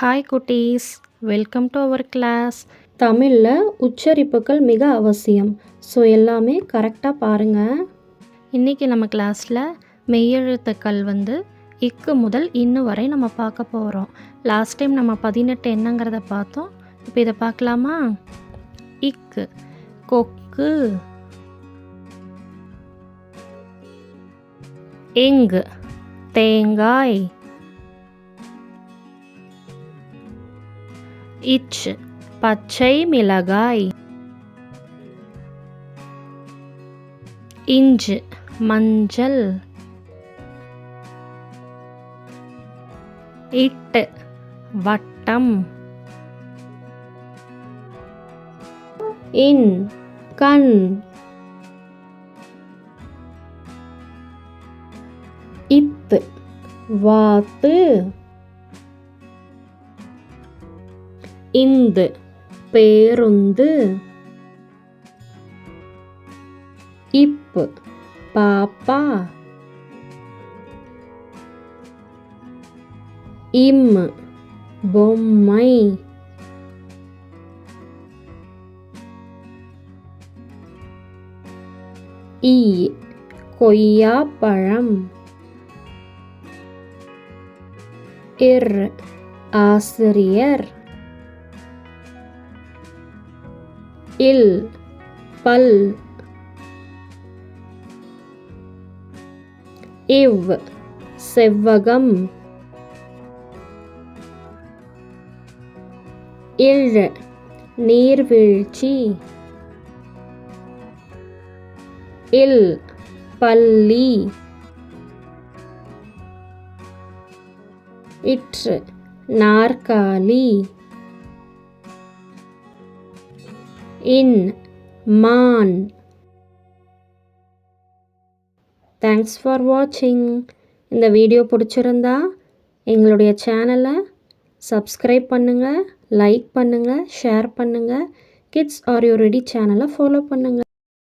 Hi குட்டீஸ், welcome to our class. தமிழில் உச்சரிப்புகள் மிக அவசியம். ஸோ எல்லாமே கரெக்டாக பாருங்கள். இன்றைக்கி நம்ம கிளாஸில் மெய்யெழுத்துக்கள் இக்கு முதல் இன்னு வரை நம்ம பார்க்க போகிறோம். லாஸ்ட் டைம் நம்ம 18 என்னங்கிறத பார்த்தோம். இப்போ இதை பார்க்கலாமா? இக்கு கொக்கு, இங்கு தேங்காய், இச் பச்சை மிளகாய், இஞ்சு மஞ்சள், இட்டு வட்டம், இன் கண், இத்து வாத்து, இந்து பேருந்து, இப்பு பாப்பா, இம் பொம்மை, ஈ கொய்யாப்பழம், இர் ஆசிரியர், இல் பல், இவ் செவ்வகம், இழ் நீர்வீழ்ச்சி, இல் பள்ளி, இற்று நாற்காலி, இன் மான். தேங்க்ஸ் ஃபார் வாட்சிங். இந்த வீடியோ பிடிச்சிருந்தா எங்களுடைய சேனலை சப்ஸ்கிரைப் பண்ணுங்கள், லைக் பண்ணுங்கள், ஷேர் பண்ணுங்கள். கிட்ஸ் ஆர் யூ ரெடி சேனலை ஃபாலோ பண்ணுங்கள்.